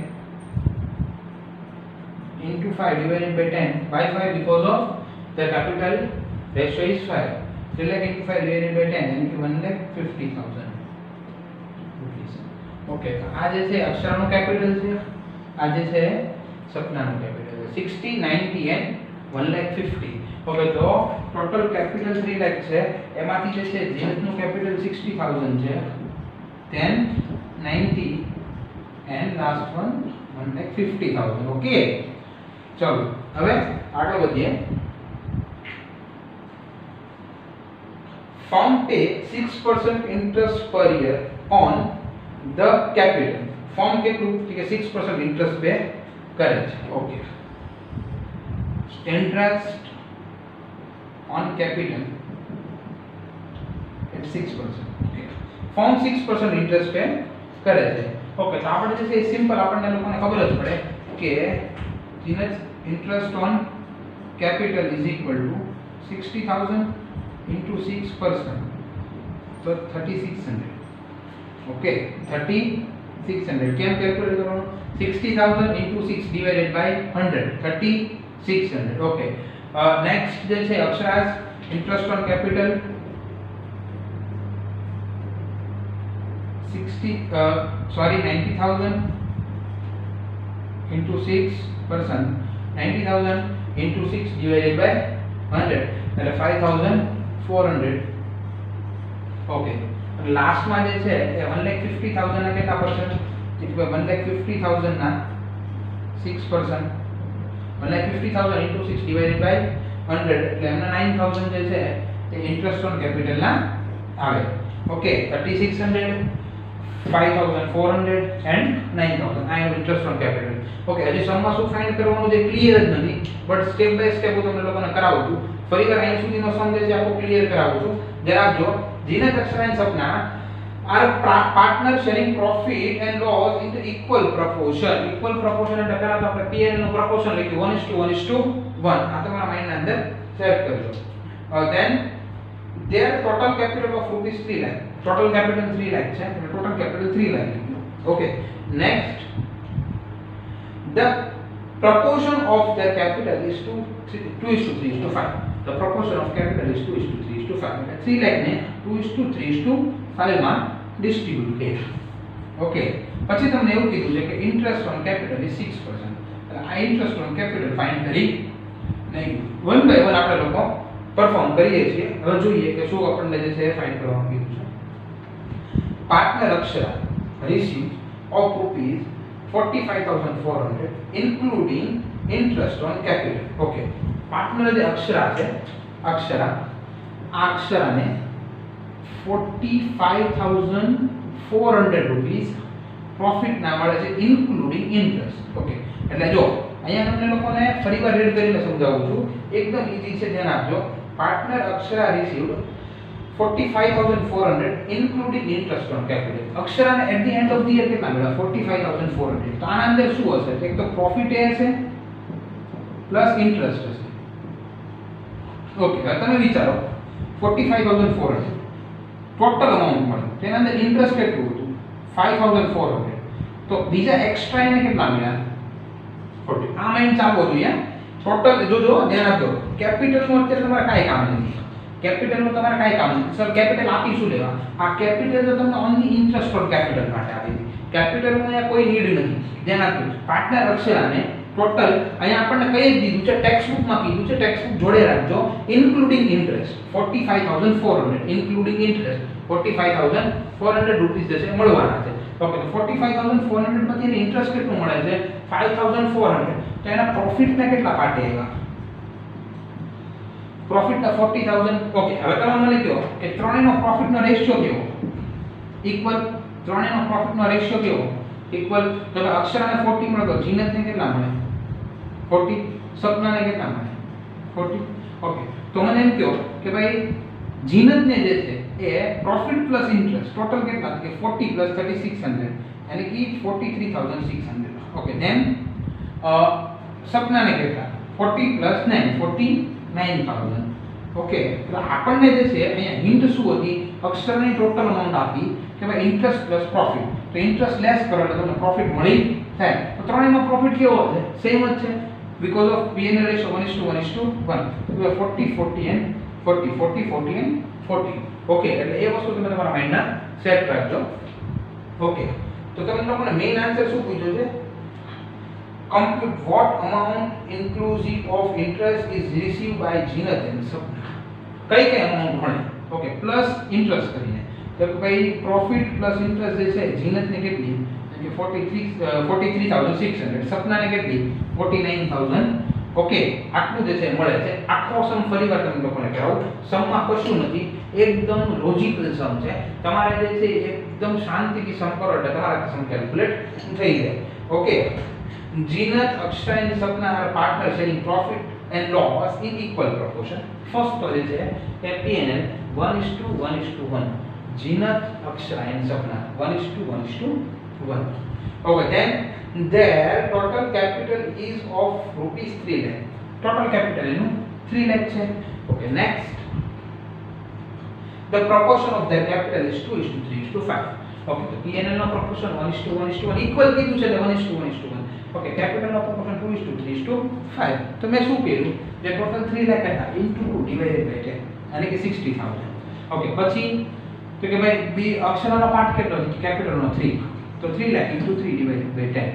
into 5 divided by 10. Why 5? Because of the capital ratio is 5. 3 lakh into 5 divided by 10 यानी कि 1,50,000 rupees. Okay. तो आ जे छे अक्षरानो capital छे, आ जे छे सपनानो कैपिटल छे 60, 90 and 1,50,000. ओके. तो टोटल कैपिटल 3 लाख छे, एमांथी जे छे जीनतनु कैपिटल 60,000 छे, then 90 and last one 1,50,000. Okay. चलो હવે આગળ વધીએ. firm pay 6% interest per year on the capital. firm કેટલું કે 6% interest pay કરે છે. Okay. interest on capital at 6%. Okay firm 6% interest pay કરે છે. ઓકે તો આપણે જે છે સિમ્પલ આપણને લોકોને ખબર જ પડે કે Zeenat interest on capital is equal to 60,000 into 6%, so 3600. Okay, 3600. કેમ કેલ્ક્યુલેટ કરવાનું? 60,000 into 6 divided by 100, 3600. Okay. Next જે છે Akshraj interest on capital 90,000 into 6%, 90,000 into 6 divided by 100, એટલે 5,400. ઓકે લાસ્ટ માં જે છે એ 1,50,000 ના કેટલા પરસન્ટ? એટલે 1,50,000 ના 6%, 1,50,000 into 6 divided by 100, એટલે એમના 9,000 જે છે એ ઇન્ટરેસ્ટ ઓન કેપિટલ ના આવે. ઓકે 3,600, 5,400 and 9,000 આ ઇન્ટરેસ્ટ ઓન કેપિટલ. ઓકે હજી સમમાં શું ફાઇન્ડ કરવાનું છે ક્લિયર જ નથી, બટ સ્ટેપ બાય સ્ટેપ હું તમને લોકોને કરાવું છું. ફરીવાર અહીં સુધીનો સમ જે છે આખો ક્લિયર કરાવું છું. જરા જો જીનત અક્ષરા અને સપના are partner sharing profit and loss in the equal proportion. Equal proportion એટલે પહેલા તો આપણે P&L નું proportion લખ્યું 1:1:1. આ તમારા માઇન્ડ ના અંદર સેટ કરજો. Then their total capital of rupees 3 lakh. Total capital 3 lakh છે એટલે total capital 3 lakh. Okay. Next the proportion of their capital is 2:3:5. The proportion of capital is 2:3:5. 3 lakh ને 2:3:5 માં ડિસ્ટ્રીબ્યુટ કરે. ઓકે પછી તમને એવું કીધું છે કે ઇન્ટરેસ્ટ ઓન કેપિટલ ઇઝ 6%. એટલે આ ઇન્ટરેસ્ટ ઓન કેપિટલ ફાઇન્ડ કરી નહીં. વન બાય વન આપણે લોકો પરફોર્મ કરીએ છીએ. હવે જોઈએ કે શું આપણને જે છે ફાઇન્ડ કરવાનું કીધું છે. Partner Akshara receive of rupees 45,400 including interest on capital. Okay partner જે અક્ષરા છે અક્ષરા આ અક્ષરાને 45,400 રૂપીસ પ્રોફિટ ના મળે છે ઇન્ક્લુડિંગ ઇન્ટરેસ્ટ. ઓકે એટલે જો અહીંયા તમને લોકોને ફરીવાર રીડ કરીને સમજાવું છું, એકદમ ઈઝી છે, ધ્યાન આપજો. Partner Akshara received 45,400 including interest on capital. અક્ષરાને at the end of the year કેટલા મળ્યા? 45,400. તો આના અંદર શું હશે? એક તો પ્રોફિટ એ હશે પ્લસ ઇન્ટરેસ્ટ હશે. ઓકે હવે તમે વિચારો 45,400 ટોટલ અમાઉન્ટ મળે, તેના અંદર ઇન્ટરેસ્ટ કેટલું હતું? 5,400. તો બીજા એક્સ્ટ્રા એને કેટલા મળ્યા? 40. આ માઇન્ડ ચાલવો જોઈએ. ટોટલ જોજો, ધ્યાન આપજો. કેપિટલનું અત્યારે તમારે કાંઈ કામ નથી. કેપિટલનું તમારે કાંઈ કામ નથી. સર કેપિટલ આપી શું લેવા? આ કેપિટલ તો તમને ઓનલી ઇન્ટરેસ્ટ ઓન કેપિટલ માટે આપી હતી. કેપિટલનું અહીંયા કોઈ નીડ નથી. ધ્યાન આપજો. પાર્ટનર અક્ષરાને ટોટલ અહીંયા આપણને કઈ જ દીધું છે, ટેક્સ્ટ બુકમાં કીધું છે, ટેક્સ્ટ બુક જોડે રાખજો. Including interest 45,400 including interest 45,400 rupees જે છે મળવાના છે. ઓકે તો 45,400 માંથી ઇન્ટરેસ્ટ કેટલું મળે છે? 5,400. તો એના પ્રોફિટના કેટલા પાર્ટે આવ્યા? પ્રોફિટના 40,000. ઓકે હવે તમે મને કહો કે ત્રણેયનો પ્રોફિટનો રેશિયો કેવો? ઇક્વલ. ત્રણેયનો પ્રોફિટનો રેશિયો કેવો? ઇક્વલ. તો અક્ષરાને 40 મળે તો જીનતને કેટલા મળે? 40. સપનાને કેટલા મળે? 40. ઓકે તો મને એમ કહો કે ભાઈ જીનતને જે છે એ પ્રોફિટ પ્લસ ઇન્ટરેસ્ટ ટોટલ કેટલા? કે 40 પ્લસ 3,600 એટલે કે 43,600. ઓકે ધેન સપનાને કેટલા? 40 પ્લસ 9 49,000. ઓકે તો આપણને જે છે અહીંયા હિન્ટ શું હતી? અક્ષરની ટોટલ અમાઉન્ટ આપી કે ભાઈ ઇન્ટરેસ્ટ પ્લસ પ્રોફિટ. તો ઇન્ટરેસ્ટ લેસ કરો એટલે તમને પ્રોફિટ મળી થાય. તો ત્રણેયનો પ્રોફિટ કેવો છે? સેમ જ છે. because of P&L ratio 1:1:1. તો 40 40 and 40 40 40 and 40. ઓકે એટલે એ વસ્તુ તમે તમારા માઇન્ડમાં સેટ રાખજો. ઓકે તો તમને લોકોને મેઇન આન્સર શું પૂછ્યો છે? compute what amount inclusive of interest is received by Zinat and Sapna. કઈ કઈ અમાઉન્ટ મળે? ઓકે પ્લસ ઇન્ટરેસ્ટ કરીને તો ભાઈ પ્રોફિટ પ્લસ ઇન્ટરેસ્ટ જે છે જીનતને કેટલી? કે 43,600. સપનાને કેટલી? 49,000. ઓકે આટલું જે છે મળે છે. આખો સમ ફરીવાર તમને લોકોને કરાવું. સમમાં કશું નથી, એકદમ લોજિકલ સમ છે. તમારે જે છે એકદમ શાંતિથી સમ કરો એટલે તમારા સમ કેલ્ક્યુલેટ થઈ જાય. Okay Zeenat, Akshara and Sapna are partner sharing profit and loss in equal proportion. First તો જે છે કે P&L 1:1:1, Zeenat, Akshara and Sapna 1:1:1. Okay, then their total capital is of rupees 3 lakh. Total capital એનું 3 lakh છે. Okay, next the proportion of their capital is 2:3:5. Okay, તો P&L નો proportion 1:1:1 equal કીધું છે એટલે 1:1:1. Okay, capital નો proportion 2:3:5. તો મેં શું કર્યું, જે ટોટલ 3 લાખ હતા into 2 divided by 10 એટલે કે 60,000. Okay, પછી તો કે ભાઈ બી અક્ષરનો પાર્ટ કેટલો છે, કેપિટલ નો 3, તો 3 lakh into 3 divided by 10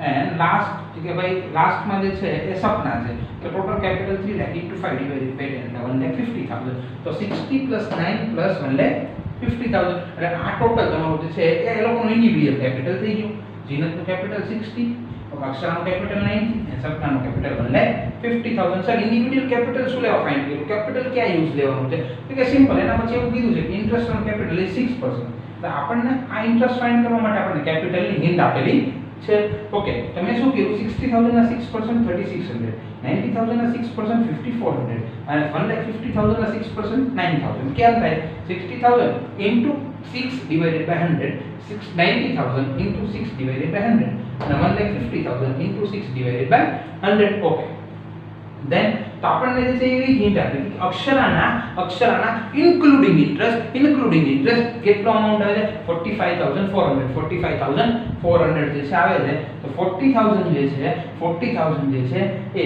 and last કે ભાઈ લાસ્ટ માં જે છે એ સપના છે, તો total capital 3 lakh into 5 divided by 10 એટલે 1,50,000. તો 60 plus 9 plus 1,50,000 એટલે આ ટોટલ તમારું જે છે એ લોકોનું ઇન્ડિવિડ્યુઅલ કેપિટલ થઈ ગયું. જીનતનું કેપિટલ 60, અક્ષરાનું કેપિટલ 90 અને સપનાનું કેપિટલ 1,50,000. સર ઇન્ડિવિડ્યુઅલ કેપિટલ શું લેવા ફાઇન્ડ કર્યું, કેપિટલ ક્યાં યુઝ લેવાનું છે, તો કે સિમ્પલ એના પછી એવું કીધું છે કે ઇન્ટરેસ્ટ ઓન કેપિટલ ઇઝ 6%. એટલે આપણને આ ઇન્ટરેસ્ટ ફાઇન્ડ કરવા માટે આપણને કેપિટલની હિન્ટ આપેલી છે. ઓકે, તમે શું કીધું, 60,000 ના 6% 3,600, 90,000 ના 6% 5,400 અને 1,50,000 ના 6% 9,000. કેમ થાય, 60,000 into 6 divided by 100, 90,000 into 6 divided by 100 and 1,50,000 into 6 divided by 100. Okay, then તો આપણને જે છે એવી હિન્ટ આપી કે અક્ષરાના ઇન્ક્લુડિંગ ઇન્ટરેસ્ટ કેટલો અમાઉન્ટ આવે છે, 45,400 જે છે આવે છે. તો 40,000 જે છે એ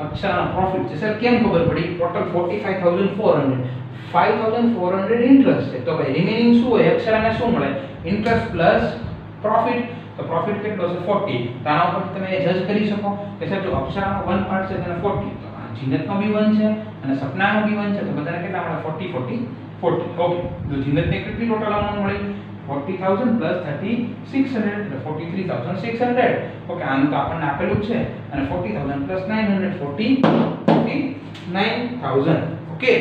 અક્ષરાનો પ્રોફિટ છે. સર કેમ ખબર પડી, ટોટલ 45,400, 5,400 ઇન્ટરેસ્ટ છે, તો ભાઈ રિમેનિંગ શું હોય, અક્ષરાને શું મળે, ઇન્ટરેસ્ટ પ્લસ પ્રોફિટ. તો પ્રોફિટ કેટલો છે 40. તો આના ઉપર તમે જજ કરી શકો કે સર જો અક્ષરાનો 1 પાર્ટ છે તેને 40, તો આ જીનતનો બી 1 છે અને સપનાનો બી 1 છે, તો બધાને કેટલા મળે 40 40 40. ઓકે, તો જીનતને કેટલી ટોટલ અમાઉન્ટ મળી, 40,000 plus 3,600 એટલે 43,600. ઓકે, આનું તો આપણને આપેલું છે અને 40,000 plus 900 49,000. ઓકે,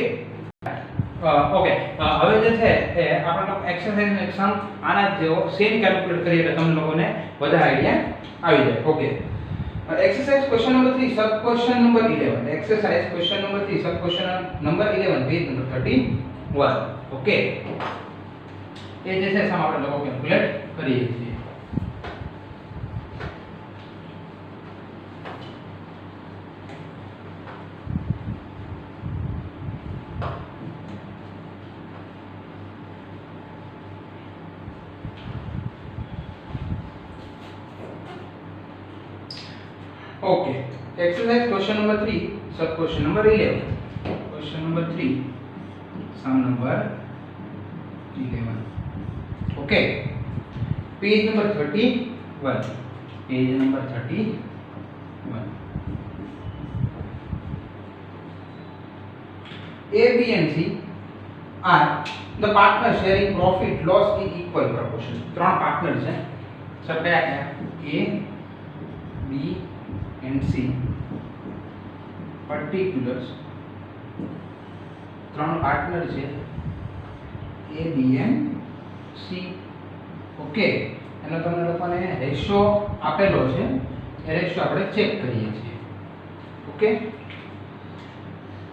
ઓકે, હવે જે છે એ આપણે એક્સરસાઇઝ નો એક્ઝામ આના જેવો સેમ કેલ્ક્યુલેટ કરીએ એટલે તમને લોકોને બધા આઈડિયા આવી જાય. Okay, exercise question number 3 sub question number 11. Exercise question number 3 sub question number 11 page number 31. Okay, ये जैसे हम આપણે લોકો કેલ્ક્યુલેટ કરીએ છીએ. Okay, exercise question number 3 sub question number 11. Question number 3 sum number 11. Okay, page number 31. Page number 31. A, B and C are the partners sharing profit loss in equal proportion. ત્રણ partners છે sir, કયા કયા, A, B and C. particulars ત્રણ partner છે A, B and C. Okay, એનો તમને લોકોને ratio આપેલો છે, એ રેશિયો આપણે ચેક કરીએ છીએ. Okay,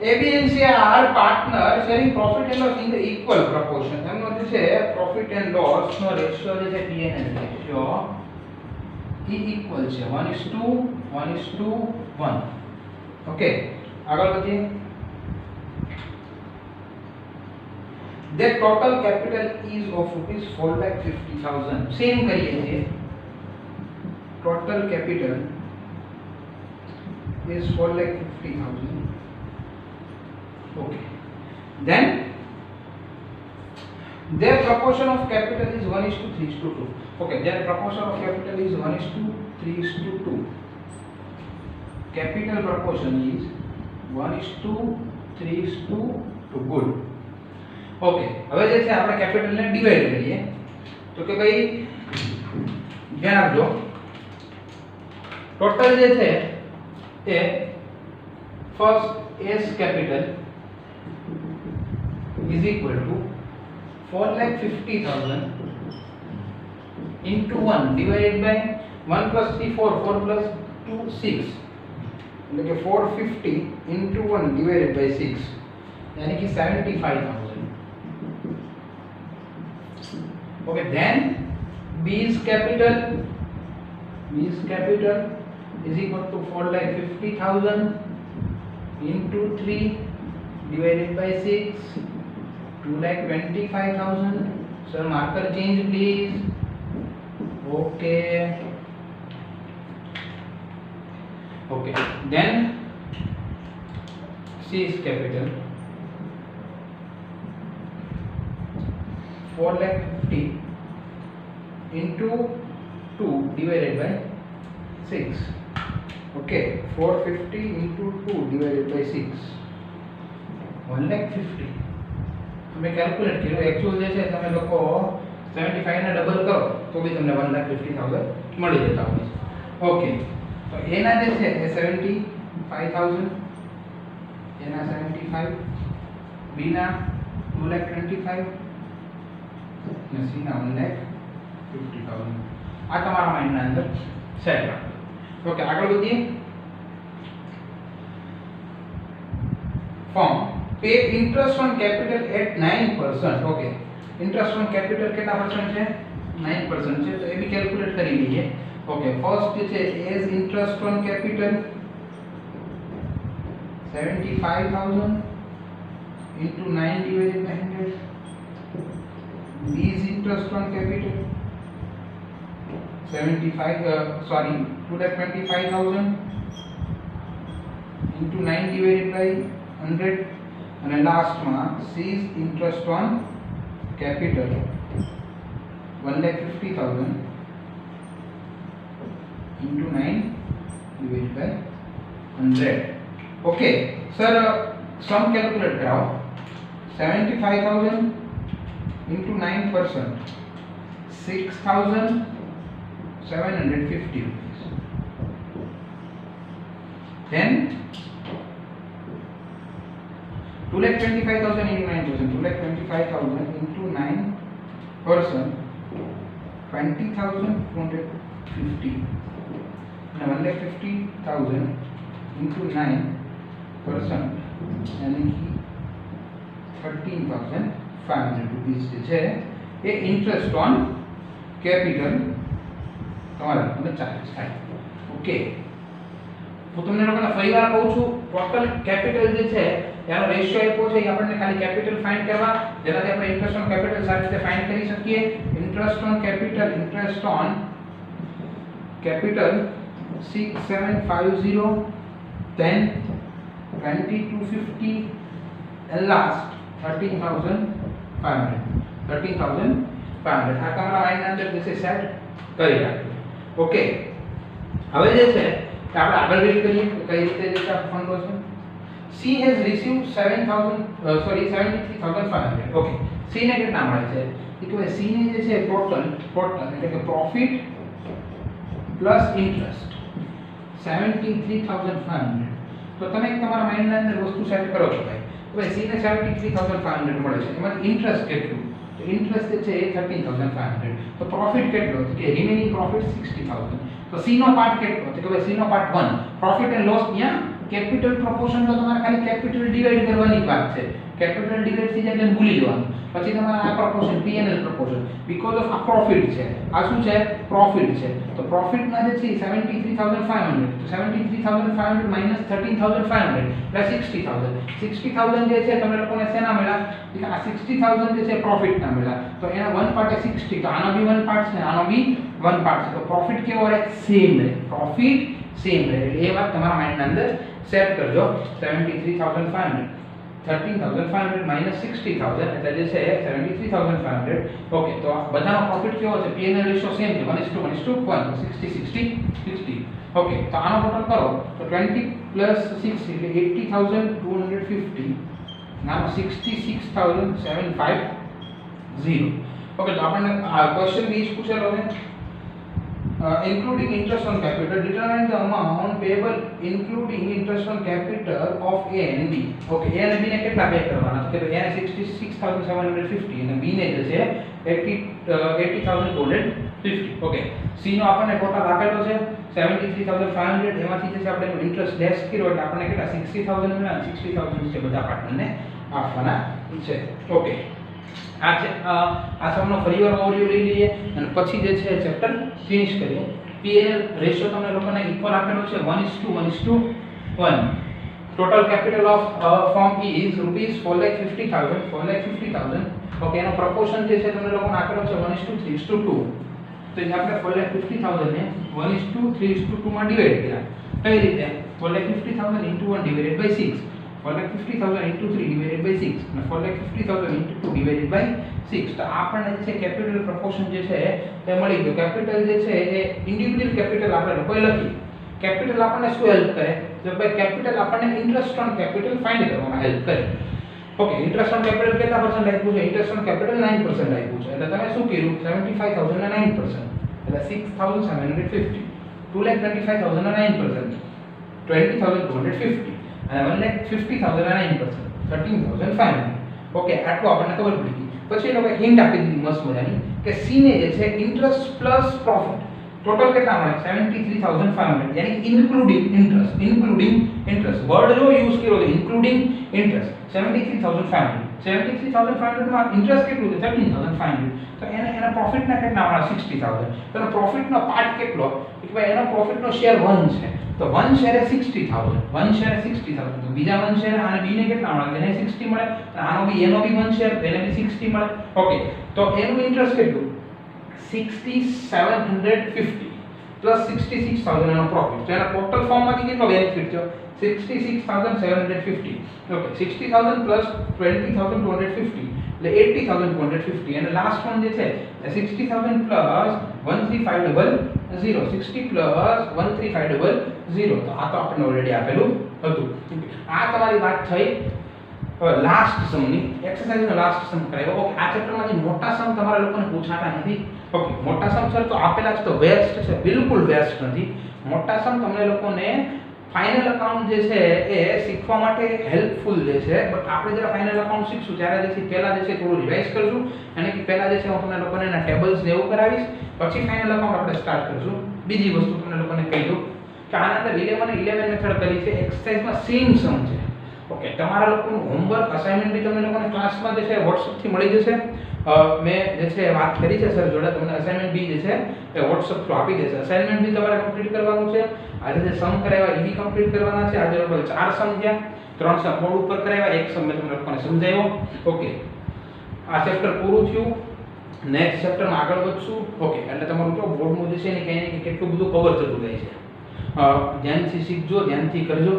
A, B and C are partners sharing profit and loss in the equal proportion. એમનો જે છે profit and loss નો રેશિયો જે છે P&L રેશિયો એ ઇક્વલ છે 1:1:1. ઓકે, આગળ વધીએ. The total capital is of rupees 4,50,000. Same કરીએ છીએ, total capital is 4,50,000. Okay, then their proportion of capital is 1:3:2. Okay, their proportion of capital is 1:3:2. Capital proportion is 1:3:2. Good. Okay, હવે જે છે આપણે કેપિટલને divide કરીએ તો કે ભાઈ ધ્યાન આપજો, ટોટલ જે છે એ first S capital is equal to 4,50,000 into 1 divided by 1 plus 3 4 4 plus 2 6 એટલે કે 450 into 1 divided by 6 यानी कि 75,000. Okay, then B is capital is equal to 4,50,000 into 3 divided by 6, 2,25,000. Sir, marker change please. Okay. Then C is capital. 4,50,000 into 2 divided by 6. Okay, 450 into 2 divided by 6, 1,50,000. તમે calculate કર્યો actual જે છે તમે લોકો 75 ને double કરો તો બી તમને 1,50,000 મળી જતા હોય છે. ઓકે, તો એના જે છે એ 75,000, એના 75, બી ના 2,25,000 અને સી ના 1,50,000. આ તમારા માઇન્ડના અંદર સેટ રાખો. ઓકે, આગળ વધીએ. Form pay interest on capital at 9%. Okay, interest on capital કેટલા પરસન્ટ છે? 9% છે. તો એ બી કેલ્ક્યુલેટ કરી લઈએ. ઓકે, ફર્સ્ટ જે છે as interest on capital 75,000 into 9 divided by 100. B is interest on capital 2,25,000 into 9 divided by 100. અને લાસ્ટમાં C is interest on capital 1,50,000 into 9 divided by 100. Okay sir, sum calculate कराओ. 75,000 into 9%, 6,750 rupees. Then 2,25,000 into 9%, 2,25,000 into 9%, 20,250. Now 1,50,000 into 9%, यानी कि 13,500 rupees છે એ interest on capital તમારા મને charge થાય. Okay, હું તમને લોકોને ફરીવાર કહું છું, ટોટલ કેપિટલ જે છે એનો રેશિયો આપ્યો છે, એ આપણને ખાલી કેપિટલ ફાઇન્ડ કરવા, જેનાથી આપણે ઇન્ટરેસ્ટ ઓન કેપિટલ સારી રીતે ફાઇન્ડ કરી શકીએ. Interest on capital 6750, then 2250 and last 13,500. આ તમારા આઈના અંદર જે છે સેટ કરી રાખજો. ઓકે, હવે જે છે કે આપણે આગળ રીડ કરીએ કે કઈ રીતે જે છે ફંડો છે. C has received 73,500. Okay, C ને કેટલા મળે છે? કે C ને જે છે ટોટલ એટલે કે પ્રોફિટ પ્લસ ઇન્ટરેસ્ટ 73,500. તો તમે તમારા માઇન્ડના અંદર વસ્તુ સેટ કરો છો ભાઈ. તો ભાઈ C ને 73,500 મળે છે, એમાં ઇન્ટરેસ્ટ કેટલું? તો ઇન્ટરેસ્ટ જે છે એ 13,500. તો પ્રોફિટ કેટલો? તો કે રિમેનિંગ પ્રોફિટ 60,000. તો C નો પાર્ટ કેટલો? તો કે ભાઈ C નો પાર્ટ 1. પ્રોફિટ એન્ડ લોસ ત્યાં કેપિટલ પ્રોપોર્શન તો તમારે ખાલી કેપિટલ ડિવાઇડ કરવાની વાત છે. કેપિટલ ડિવાઇડ થઈ જાય એટલે ભૂલી જવાનું. પછી તમારે આ proportion P&L proportion because of આ પ્રોફિટ છે. આ શું છે? પ્રોફિટ છે. તો પ્રોફિટના જે છે 73,500. તો 73,500 માઈનસ 13,500 પ્લસ 60,000. 60,000 જે છે તમે લોકોને શેના મળ્યા? કે આ 60,000 જે છે પ્રોફિટના મળ્યા. તો એના વન પાર્ટ એ 60. તો આનો બી વન પાર્ટ છે, આનો બી વન પાર્ટ છે. તો પ્રોફિટ કેવો રહે? સેમ રહે. પ્રોફિટ સેમ રહે. એટલે એ વાત તમારા માઇન્ડના અંદર સેટ કરજો. 73,500 13,500 minus 60,000 એટલે જે છે 73,500. ઓકે, તો આ બધાનો પ્રોફિટ કેવો છે? P&L રેશિયો સેમ છે 1:1:1, 60 60 60. ઓકે, તો આનો ટોટલ કરો તો 20 plus 60 એટલે 80,250. નામ 66,750. ઓકે, તો આપણને આ ક્વેશ્ચન બી પૂછેલો છે. Including interest on capital, determine the amount payable including interest on capital of A and B. Okay, A અને B ને કેટલા પે કરવાના? તો કે A ને 66,750 અને B ને જે છે 80,250. 50 ઓકે સી નો આપણને ટોટલ આપેલો છે 73500 એમાંથી જે છે આપણે ઇન્ટરેસ્ટ લેસ કર્યો એટલે આપણને કેટલા 60000 મળ્યા 60000 છે બધા પાર્ટનરને આપવાના છે ઓકે આ છે આ સમનો ફરીવાર ઓવરવ્યુ લઈ લઈએ અને પછી જે છે ચેપ્ટર ફિનિશ કરીએ પીએલ રેશિયો તમને લોકોને ઇક્વલ આપેલો છે 1:1 total capital of firm is rupees 4,50,000 okay એનો proportion જે છે તમને લોકોને આપેલો છે 1:3:2 તો એ આપણે 4,50,000 ને 1:3:2 માં ડિવાઇડ કર્યા કઈ રીતે 4,50,000 into 1 divided by 6 4,50,000 into 3 divided by 6 અને 4,50,000 into 2 divided by 6 તો આપણને જે છે કેપિટલ proportion જે છે એ મળી ગયો કેપિટલ જે છે એ ઇન્ડિવિડ્યુઅલ કેપિટલ આપણે લોકોએ લખી કેપિટલ આપણને શું હેલ્પ કરે તો ભાઈ કેપિટલ આપણને ઇન્ટરેસ્ટ ઓન કેપિટલ ફાઇન્ડ કરવામાં હેલ્પ કરે ઓકે ઇન્ટરેસ્ટ ઓન કેપિટલ કેટલા પર્સન્ટ આપ્યું છે ઇન્ટરેસ્ટ ઓન કેપિટલ 9% આપ્યું છે એટલે તમે શું કર્યું 75,000 ના 9% એટલે 6,750 2,25,000 ના 9% 20,250 અને 1,50,000 ના 9% 13,500 ઓકે આટલું આપણને ખબર પડી ગઈ પછી એ લોકોએ હિન્ટ આપી દીધી મસ્ત મજાની કે સી ને જે છે ઇન્ટરેસ્ટ પ્લસ પ્રોફિટ ટોટલ કેટલા મળે 73,500 યાની ઇન્ક્લુડિંગ ઇન્ટરેસ્ટ વર્ડ જો યુઝ કર્યો છે ઇન્ક્લુડિંગ ઇન્ટરેસ્ટ 73,500 માં ઇન્ટરેસ્ટ કેટલું છે 13,500 તો એના પ્રોફિટના કેટલા મળે 60,000 તો એનો પ્રોફિટનો પાર્ટ કેટલો કે ભાઈ એનો પ્રોફિટનો શેર 1 છે તો 1 શેર એ 60,000 1 શેર એ 60,000 તો બીજા 1 શેર આને બી ને કેટલા મળે એને 60 મળે આનો બી એનો બી 1 શેર એને બી 60 મળે ઓકે તો એનું ઇન્ટરેસ્ટ કેટલું 6,750 plus 66,000 એનો પ્રોફિટ તો એના ટોટલ ફોર્મમાંથી કેટલો બેનિફિટ થયો 66,750 ઓકે 60,000 plus 20,250 એટલે 80,250 અને લાસ્ટ વન જે છે 60,000 plus 13500 60 plus 13500 તો આ તો આપણે ઓલરેડી આપેલું હતું આ તમારી વાત થઈ લાસ્ટ સમની એક્સરસાઇઝનો લાસ્ટ સમ કરાયો ઓકે આ ચેપ્ટરમાંથી મોટા સમ તમારા લોકોને પૂછાતા નથી ઓકે મોટા સમ સર તો આપેલા છે તો વેસ્ટ છે બિલકુલ વેસ્ટ નથી મોટા સમ તમને લોકોને ફાઇનલ અકાઉન્ટ જે છે એ શીખવા માટે હેલ્પફુલ જે છે બટ આપણે જ્યારે ફાઇનલ અકાઉન્ટ શીખશું ત્યારે જે છે પહેલા જે છે થોડું રિવાઇઝ કરશું અને કે પહેલા જે છે હું તમને લોકોને એના ટેબલ્સ ને એવું કરાવીશ પછી ફાઇનલ અકાઉન્ટ આપણે સ્ટાર્ટ કરશું બીજી વસ્તુ તમને લોકોને કહી દઉં કે આના અંદર 11 મેથડ કરી છે એક્સરસાઇઝમાં સેમ સમ છે ઓકે તમારા લોકોનું હોમવર્ક અસાઇનમેન્ટ બી તમને લોકોને ક્લાસમાં જે છે WhatsApp થી મળી જશે મેં જે છે વાત કરી છે સર જોડે તમને અસાઇનમેન્ટ બી જે છે એ WhatsApp થ્રુ આપી દેશે અસાઇનમેન્ટ બી તમારે કમ્પ્લીટ કરવાનું છે આજે જે સમ કરાવ્યા એ બી કમ્પ્લીટ કરવાના છે આજે લોકો 4 સમ છે 3 સમ બોર્ડ ઉપર કરાવ્યા એક સમ મેં તમને લોકોને સમજાવ્યો ઓકે આ ચેપ્ટર પૂરું થયું નેક્સ્ટ ચેપ્ટરમાં આગળ વધશું ઓકે એટલે તમારું જો બોર્ડનું જે છે ને કંઈ ને કેટલું બધું કવર થતું જાય છે ધ્યાનથી શીખજો ધ્યાનથી કરજો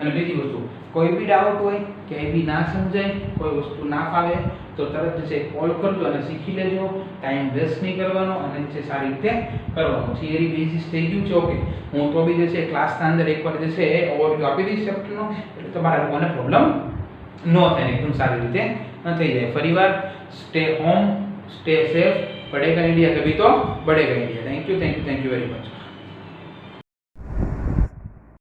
અને બીજી વસ્તુ કોઈ બી ડાઉટ હોય કે બી ના સમજાય કોઈ વસ્તુ ના ફાવે તો તરત જ કોલ કરજો અને શીખી લેજો ટાઈમ વેસ્ટ નહીં કરવાનો અને જે સારી રીતે કરવાનું થિયરી બેઝિસ થઈ ગયું છે ઓકે હું તો બી જે છે ક્લાસના અંદર એકવાર જે છે ઓવરવ્યુ આપી દઈશ ચેપ્ટરનો એટલે તમારા લોકોને પ્રોબ્લેમ ન થાય એકદમ સારી રીતે થઈ જાય ફરીવાર સ્ટે હોમ સ્ટે સેફ बढ़ेगा इंडिया तभी तो बढ़ेगा India thank you very much